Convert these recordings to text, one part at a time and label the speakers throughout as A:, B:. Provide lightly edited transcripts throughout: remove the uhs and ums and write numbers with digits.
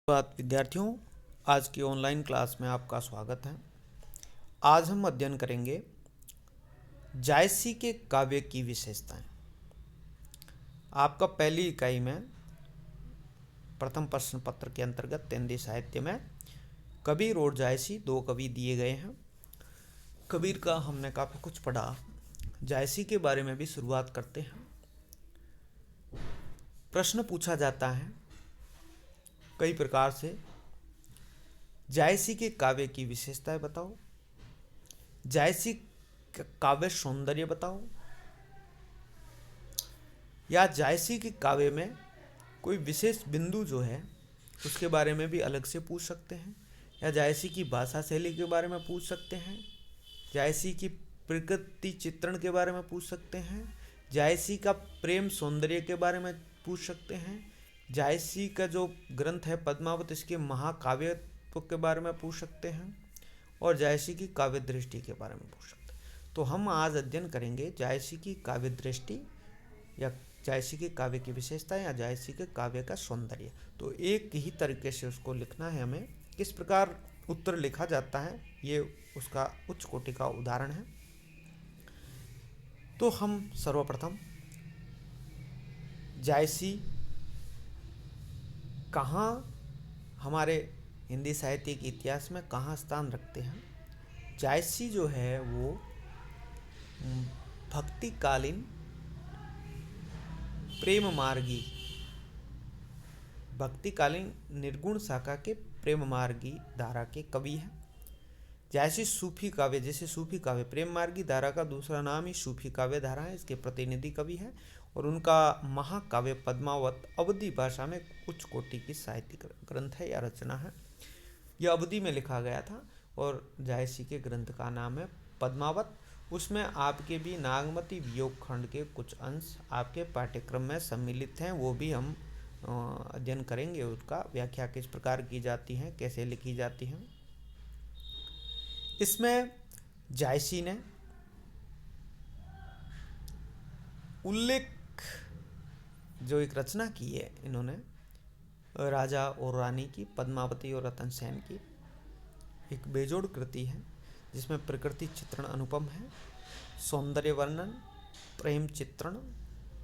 A: बात विद्यार्थियों, आज की ऑनलाइन क्लास में आपका स्वागत है। आज हम अध्ययन करेंगे जायसी के काव्य की विशेषताएं। आपका पहली इकाई में प्रथम प्रश्न पत्र के अंतर्गत हिंदी साहित्य में कबीर और जायसी दो कवि दिए गए हैं। कबीर का हमने काफ़ी कुछ पढ़ा, जायसी के बारे में भी शुरुआत करते हैं। प्रश्न पूछा जाता है कई प्रकार से, जायसी के काव्य की विशेषताएं बताओ, जायसी का काव्य सौंदर्य बताओ, या जायसी के काव्य में कोई विशेष बिंदु जो है उसके बारे में भी अलग से पूछ सकते हैं, या जायसी की भाषा शैली के बारे में पूछ सकते हैं, जायसी की प्रकृति चित्रण के बारे में पूछ सकते हैं, जायसी का प्रेम सौंदर्य के बारे में पूछ सकते हैं, जायसी का जो ग्रंथ है पद्मावत इसके महाकाव्यत्व के बारे में पूछ सकते हैं, और जायसी की काव्य दृष्टि के बारे में पूछ सकते हैं। तो हम आज अध्ययन करेंगे जायसी की काव्य दृष्टि, या जायसी के काव्य की विशेषता, या जायसी के काव्य का सौंदर्य। तो एक ही तरीके से उसको लिखना है हमें। किस प्रकार उत्तर लिखा जाता है ये उसका उच्च कोटि का उदाहरण है। तो हम सर्वप्रथम जायसी कहाँ हमारे हिंदी साहित्य के इतिहास में कहाँ स्थान रखते हैं। जायसी जो है वो भक्तिकालीन प्रेम मार्गी, भक्तिकालीन निर्गुण शाखा के प्रेम मार्गी धारा के कवि हैं। जैसे सूफी काव्य, जैसे सूफी काव्य प्रेम मार्गी धारा का दूसरा नाम ही सूफी काव्य धारा है, इसके प्रतिनिधि कवि हैं। और उनका महाकाव्य पद्मावत अवधी भाषा में उच्च कोटि की साहित्यिक ग्रंथ है या रचना है। यह अवधी में लिखा गया था और जायसी के ग्रंथ का नाम है पद्मावत। उसमें आपके भी नागमती वियोग खंड के कुछ अंश आपके पाठ्यक्रम में सम्मिलित हैं, वो भी हम अध्ययन करेंगे। उसका व्याख्या किस प्रकार की जाती है, कैसे लिखी जाती है। इसमें जायसी ने उल्लेख जो एक रचना की है इन्होंने राजा और रानी की, पद्मावती और रतन सेन की, एक बेजोड़ कृति है जिसमें प्रकृति चित्रण अनुपम है, सौंदर्य वर्णन, प्रेम चित्रण,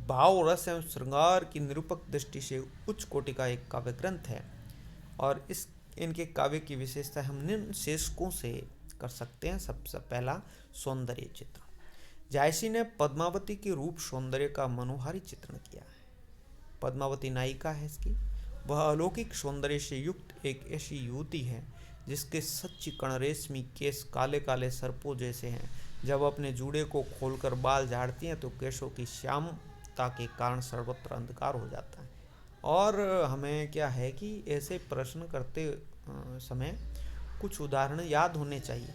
A: भाव रस एवं श्रृंगार की निरूपक दृष्टि से उच्च कोटि का एक काव्य ग्रंथ है। और इनके काव्य की विशेषता हम निम्न शीर्षकों से कर सकते हैं। सबसे पहला सौंदर्य चित्रण। जायसी ने पद्मावती के रूप सौंदर्य का मनोहारी चित्रण किया है। पद्मावती नायिका है इसकी। वह अलौकिक सौंदर्य से युक्त एक ऐसी युवती है जिसके सच्ची कण रेशमी केस काले काले सर्पों जैसे हैं। जब अपने जूड़े को खोलकर बाल झाड़ती हैं तो केशों की श्यामता के कारण सर्वत्र अंधकार हो जाता है। और हमें क्या है कि ऐसे प्रश्न करते समय कुछ उदाहरण याद होने चाहिए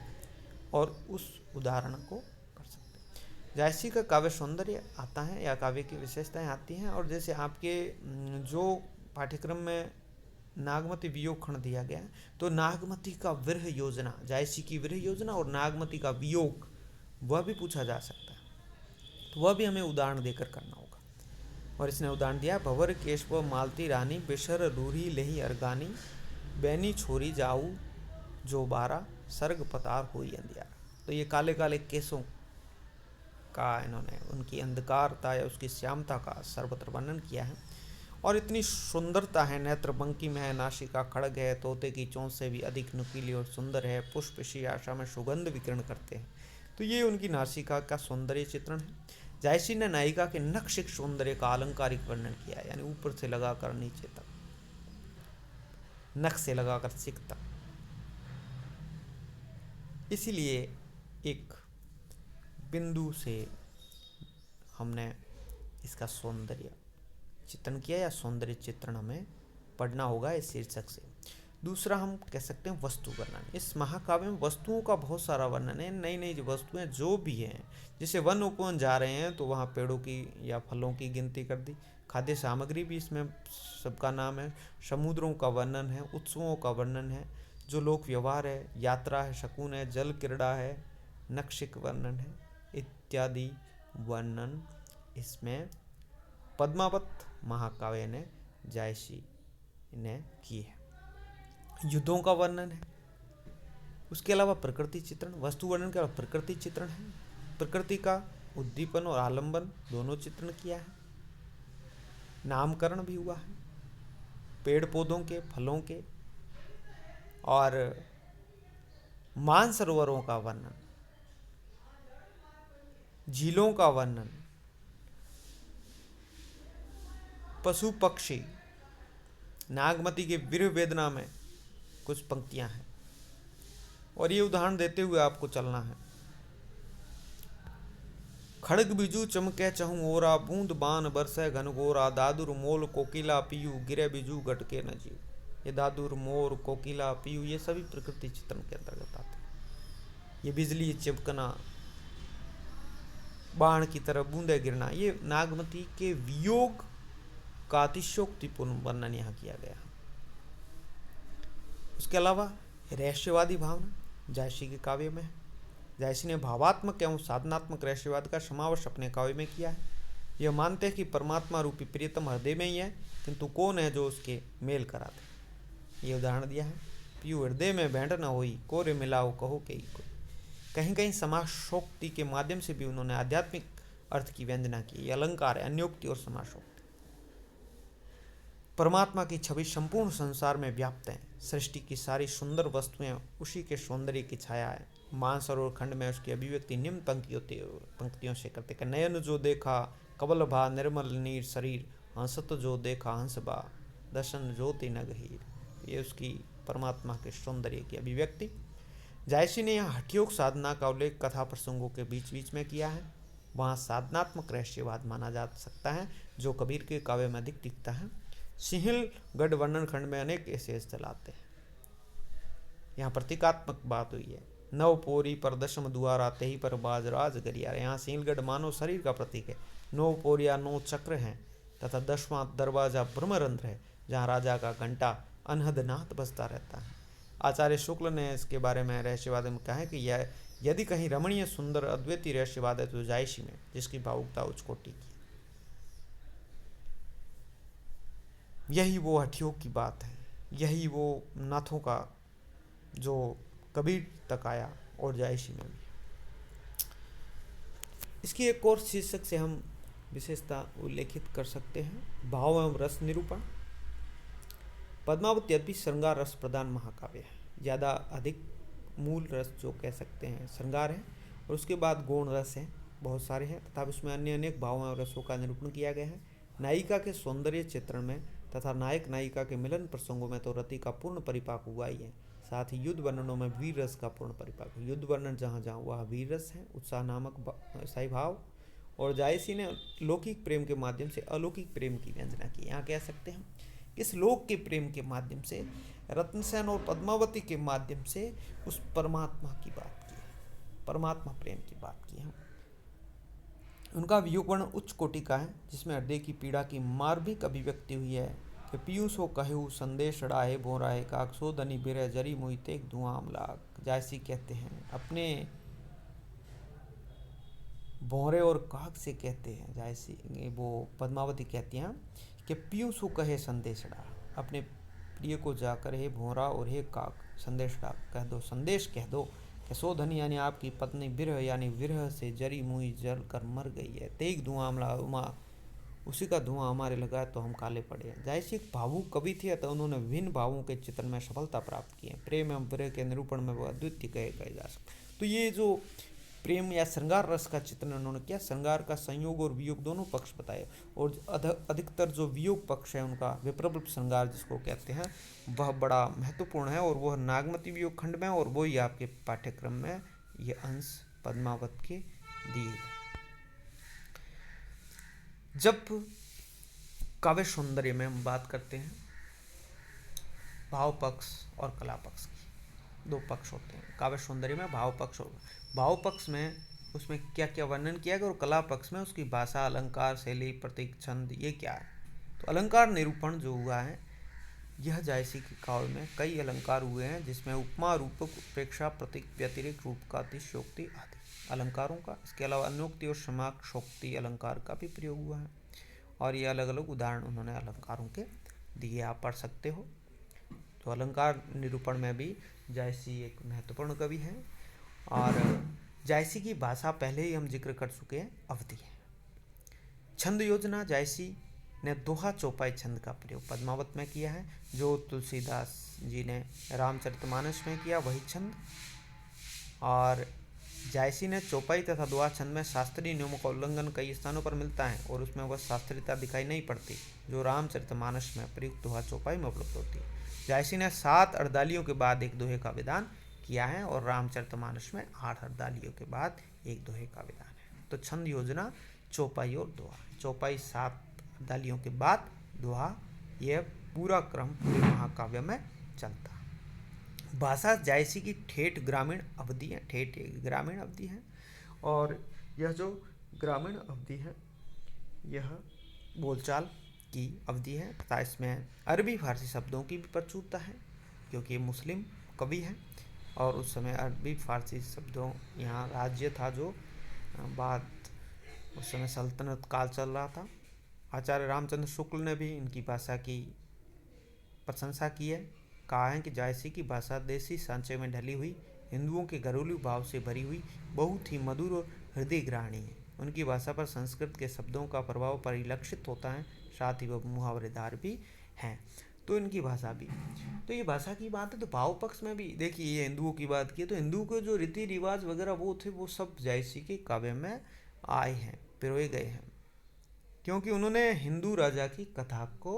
A: और उस उदाहरण को कर सकते हैं। जायसी का काव्य सौंदर्य आता है या काव्य की विशेषताएं आती हैं। और जैसे आपके जो पाठ्यक्रम में नागमती वियोग खंड दिया गया है, तो नागमती का विरह योजना, जायसी की विरह योजना और नागमती का वियोग, वह भी पूछा जा सकता है। तो वह भी हमें उदाहरण देकर करना होगा। और इसने उदाहरण दिया, भंवर केशव मालती रानी, बिशर रूरी लेही अरगानी, बैनी छोरी जाऊ जो बारा, सर्ग पतार हुई अंधियारा। तो ये काले काले केसों का इन्होंने उनकी अंधकारता या उसकी श्यामता का सर्वत्र वर्णन किया है। और इतनी सुंदरता है, नेत्र बंकी में है, नासिका खड़ग है, तोते की चोंच से भी अधिक नुकीली और सुंदर है, पुष्प इसी आशा में सुगंध विकिरण करते हैं। तो ये उनकी नासिका का सौंदर्य चित्रण है। जायसी ने नायिका के नक्शिक सौंदर्य का अलंकारिक वर्णन किया है, यानी ऊपर से लगाकर नीचे तक, नख से लगाकर सिक तक। इसीलिए एक बिंदु से हमने इसका सौंदर्य चित्रण किया, या सौंदर्य चित्रण हमें पढ़ना होगा इस शीर्षक से। दूसरा हम कह सकते हैं वस्तु वर्णन। इस महाकाव्य में वस्तुओं का बहुत सारा वर्णन है। नई नई वस्तुएं जो भी हैं, जैसे वन उपवन जा रहे हैं तो वहाँ पेड़ों की या फलों की गिनती कर दी। खाद्य सामग्री भी इसमें सबका नाम है। समुद्रों का वर्णन है, उत्सवों का वर्णन है, जो लोक व्यवहार है, यात्रा है, शकुन है, जल क्रीड़ा है, नक्षिक वर्णन है, इत्यादि वर्णन इसमें पद्मावत महाकाव्य ने जायसी ने की है। युद्धों का वर्णन है। उसके अलावा प्रकृति चित्रण, वस्तु वर्णन के अलावा प्रकृति चित्रण है। प्रकृति का उद्दीपन और आलंबन दोनों चित्रण किया है। नामकरण भी हुआ है पेड़ पौधों के, फलों के, और मानसरोवरों का वर्णन, झीलों का वर्णन, पशु पक्षी, नागमती के विरह वेदना में कुछ पंक्तियां हैं। और ये उदाहरण देते हुए आपको चलना है। खड़ग बिजू चमके चहु ओरा, बूंद बान बरसे घनघोरा, दादुर मोल कोकिला पीयू, गिरे बिजू गटके न जीव। ये दादुर, मोर, कोकिला, पीयू ये सभी प्रकृति चित्रण के अंतर्गत आते हैं। ये बिजली चिपकना, बाण की तरह बूंदे गिरना, ये नागमती के वियोग का अतिशयोक्तिपूर्ण वर्णन यहाँ किया गया। उसके अलावा रहस्यवादी भावना जायसी के काव्य में है। जायसी ने भावात्मक एवं साधनात्मक रहस्यवाद का समावेश अपने काव्य में किया है। यह मानते हैं कि परमात्मा रूपी प्रियतम हृदय में ही है, किंतु कौन है जो उसके मेल कराते। ये उदाहरण दिया है। पीयू हृदय में भेंट न होई, कोरे मिलाओ कहो के कोई। कहीं कहीं समासोक्ति के माध्यम से भी उन्होंने आध्यात्मिक अर्थ की व्यंजना की। ये अलंकार है, अन्योक्ति और समासोक्ति। परमात्मा की छवि संपूर्ण संसार में व्याप्त है। सृष्टि की सारी सुंदर वस्तुएं उसी के सौंदर्य की छाया है। मानसरोवर खंड में उसकी अभिव्यक्ति निम्न पंक्तियों से करते कि नयन जो देखा कबल भा, निर्मल नीर शरीर, हंसत जो देखा हंस बा, दर्शन ज्योति न गहीर। ये उसकी परमात्मा के सौंदर्य की अभिव्यक्ति। जायसी ने यहाँ हठयोग साधना का उल्लेख कथा प्रसंगों के बीच बीच में किया है। वहाँ साधनात्मक रहस्यवाद माना जा सकता है, जो कबीर के काव्य में अधिक दिखता है। सिंहलगढ़ वर्णन खंड में अनेक ऐसे स्थल आते हैं। यहाँ प्रतीकात्मक बात हुई है। नव पोरी पर दशम द्वार आते ही पर बाजराज गरिया। यहाँ सिंहलगढ़ मानव शरीर का प्रतीक है। 9 पोरिया 9 चक्र हैं तथा 10वां दरवाजा ब्रह्मरंध्र है, जहाँ राजा का घंटा अनहदनाथ बजता रहता है। आचार्य शुक्ल ने इसके बारे में रहस्यवाद में कहा है कि यह यदि कहीं रमणीय सुंदर अद्वितीय रहस्यवाद है तो जायसी में, जिसकी भावुकता उच्च कोटि की। यही वो हठयोग की बात है, यही वो नाथों का जो कबीर तक आया और जायसी में भी। इसकी एक और शीर्षक से हम विशेषता उल्लेखित कर सकते हैं, भाव एवं रस निरूपण। पद्मावत यद्यपि श्रृंगार रस प्रधान महाकाव्य है। ज़्यादा अधिक मूल रस जो कह सकते हैं श्रृंगार है, और उसके बाद गौण रस है, बहुत सारे हैं, तथा उसमें अन्य अनेक भावों और रसों का निरूपण किया गया है। नायिका के सौंदर्य चित्रण में तथा नायक नायिका के मिलन प्रसंगों में तो रति का पूर्ण परिपाक हुआ ही है। साथ ही युद्ध वर्णनों में वीर रस का पूर्ण परिपाक। युद्ध वर्णन जहाँ जहाँ वह वीर रस है, उत्साह नामक सही भाव। और जायसी ने लौकिक प्रेम के माध्यम से अलौकिक प्रेम की व्यंजना की। यहाँ कह सकते हैं इस लोक के प्रेम के माध्यम से रत्नसेन और पद्मावती के माध्यम से उस परमात्मा की बात की है, परमात्मा प्रेम की बात की है। उनका वियोग वर्ण उच्च कोटि का है, जिसमें हृदय की पीड़ा की मार्मिक अभिव्यक्ति हुई है कि पीयूष हो कहू संदेश डाहे भोराए काक, सो धनी बिरह जरी मोहिते एक धुआं अमलाक। जायसी कहते हैं अपने भौरे और काक से कहते हैं, जायसी वो पद्मावती कहती हैं कि पीयूष हो कहे संदेश डा, अपने प्रिय को जाकर हे भौरा और हे काक संदेश डा कह दो, संदेश कह दो कि सो धनी यानी आपकी पत्नी बिरह यानी विरह से जरी मुई जल कर मर गई है, तेग धुआं अमला उमा, उसी का धुआं हमारे लगा तो हम काले पड़े हैं। जायसी एक भावुक कवि थे, अतः उन्होंने विभिन्न भावों के चित्रण में सफलता प्राप्त की है। प्रेम एवं विरह के निरूपण में वो अद्वितीय कहे जा सकते। तो ये जो प्रेम या श्रृंगार रस का चित्रण उन्होंने किया, श्रृंगार का संयोग और वियोग दोनों पक्ष बताए, और अधिकतर जो वियोग पक्ष है उनका विप्रलंब श्रृंगार जिसको कहते हैं वह बड़ा महत्वपूर्ण है, और वह नागमती वियोग खंड में, और वही आपके पाठ्यक्रम में ये अंश पद्मावत के दिए गए। जब काव्य सौंदर्य में हम बात करते हैं भाव पक्ष और कला पक्ष की, 2 पक्ष होते हैं काव्य सौंदर्य में, भाव पक्ष और भाव पक्ष में उसमें क्या क्या वर्णन किया गया, और कला पक्ष में उसकी भाषा, अलंकार, शैली, प्रतीक, छंद ये क्या है। तो अलंकार निरूपण जो हुआ है यह जायसी के काव्य में कई अलंकार हुए हैं, जिसमें उपमा, रूपक, उत्प्रेक्षा, प्रतीक, व्यतिरिक्त, रूप का, अतिशयोक्ति आदि अलंकारों का। इसके अलावा अन्योक्ति और समाक्षोक्ति अलंकार का भी प्रयोग हुआ है, और ये अलग अलग उदाहरण उन्होंने अलंकारों के दिए, आप पढ़ सकते हो। तो अलंकार निरूपण में भी जायसी एक महत्वपूर्ण कवि है। और जायसी की भाषा पहले ही हम जिक्र कर चुके हैं, अवधी है। छंद योजना, जायसी ने दोहा चौपाई छंद का प्रयोग पद्मावत में किया है, जो तुलसीदास जी ने रामचरितमानस में किया वही छंद। और जायसी ने चौपाई तथा दोहा छंद में शास्त्रीय नियमों का उल्लंघन कई स्थानों पर मिलता है और उसमें वह शास्त्रीयता दिखाई नहीं पड़ती जो रामचरितमानस में प्रयुक्त दोहा चौपाई में उपलब्ध होती है। जायसी ने 7 अर्दालियों के बाद एक दोहे का विधान किया है और रामचरितमानस में 8 अर्दालियों के बाद एक दोहे का विधान है। तो छंद योजना, चौपाई और दोहा। चौपाई 7 अर्दालियों के बाद दोहा, यह पूरा क्रम पूरे महाकाव्य में चलता है। भाषा जायसी की ठेठ ग्रामीण अवधि है, ठेठ एक ग्रामीण अवधि है। और यह जो ग्रामीण अवधि है यह बोलचाल की अवधि है तथा इसमें अरबी फारसी शब्दों की भी प्रचुरता है, क्योंकि ये मुस्लिम कवि है और उस समय अरबी फारसी शब्दों, यहाँ राज्य था जो बाद उस समय सल्तनत काल चल रहा था। आचार्य रामचंद्र शुक्ल ने भी इनकी भाषा की प्रशंसा की है। कहा है कि जायसी की भाषा देसी सांचे में ढली हुई, हिंदुओं के घरेलू भाव से भरी हुई, बहुत ही मधुर और हृदय ग्राणी है। उनकी भाषा पर संस्कृत के शब्दों का प्रभाव परिलक्षित होता है, साथ ही वह मुहावरेदार भी हैं। तो इनकी भाषा भी, तो ये भाषा की बात है। तो भाव पक्ष में भी देखिए, ये हिंदुओं की बात की तो हिंदुओं के जो रीति रिवाज वगैरह वो थे, वो सब जायसी के काव्य में आए हैं, पिरोए गए हैं, क्योंकि उन्होंने हिंदू राजा की कथा को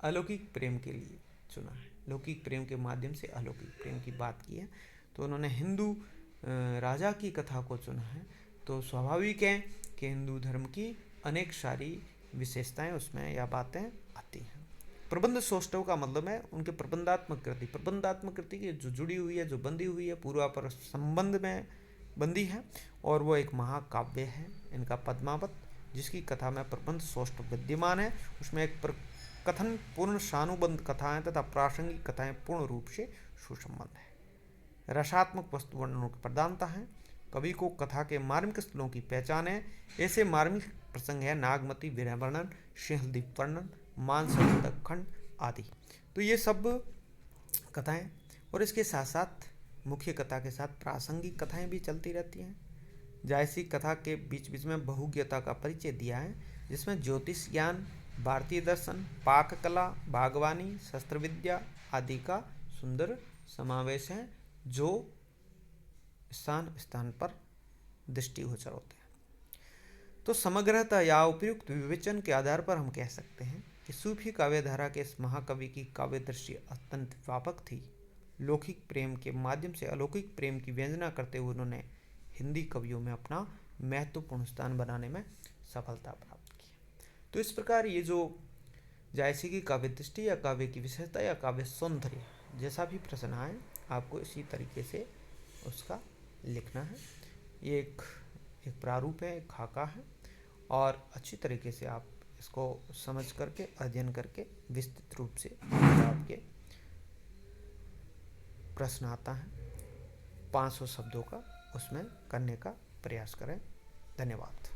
A: अलौकिक प्रेम के लिए चुना है। लौकिक प्रेम के माध्यम से अलौकिक प्रेम की बात की है, तो उन्होंने हिंदू राजा की कथा को चुना है। तो स्वाभाविक है कि हिंदू धर्म की अनेक सारी विशेषताएं उसमें या बातें आती हैं। प्रबंध सौष्ठव का मतलब है उनके प्रबंधात्मक कृति। प्रबंधात्मक कृति की जो जुड़ी हुई है, जो बंधी हुई है, पूर्वापर संबंध में बंधी है, और वो एक महाकाव्य है इनका पद्मावत, जिसकी कथा में प्रबंध सौष्ठव विद्यमान है। उसमें एक कथन पूर्ण सानुबंध कथाएं तथा प्रासंगिक कथाएं पूर्ण रूप से सुसंबद्ध है। रसात्मक वस्तु वर्णनों की प्रधानता है। कवि को कथा के मार्मिक स्थलों की पहचान है। ऐसे मार्मिक प्रसंग है नागमती, विरह वर्णन, सिंहदीप वर्णन, मानसरोवर खंड आदि। तो ये सब कथाएं, और इसके साथ साथ मुख्य कथा के साथ प्रासंगिक कथाएं भी चलती रहती हैं। जायसी कथा के बीच बीच में बहुज्ञता का परिचय दिया है, जिसमें ज्योतिष ज्ञान, भारतीय दर्शन, पाक कला, बागवानी, शस्त्र विद्या आदि का सुंदर समावेश है, जो स्थान स्थान पर दृष्टिगोचर होते हैं। तो समग्रतः या उपयुक्त विवेचन के आधार पर हम कह सकते हैं कि सूफी काव्यधारा के इस महाकवि की काव्य दृष्टि अत्यंत व्यापक थी। लौकिक प्रेम के माध्यम से अलौकिक प्रेम की व्यंजना करते हुए उन्होंने हिंदी कवियों में अपना महत्वपूर्ण स्थान बनाने में सफलता प्राप्त की। तो इस प्रकार ये जो जायसी की काव्य दृष्टि या काव्य की विशेषता या काव्य सौंदर्य, जैसा भी प्रश्न आए आपको इसी तरीके से उसका लिखना है। ये एक प्रारूप है, एक खाका है, और अच्छी तरीके से आप इसको समझ करके, अध्ययन करके विस्तृत रूप से आपके प्रश्न आता है 500 शब्दों का, उसमें करने का प्रयास करें। धन्यवाद।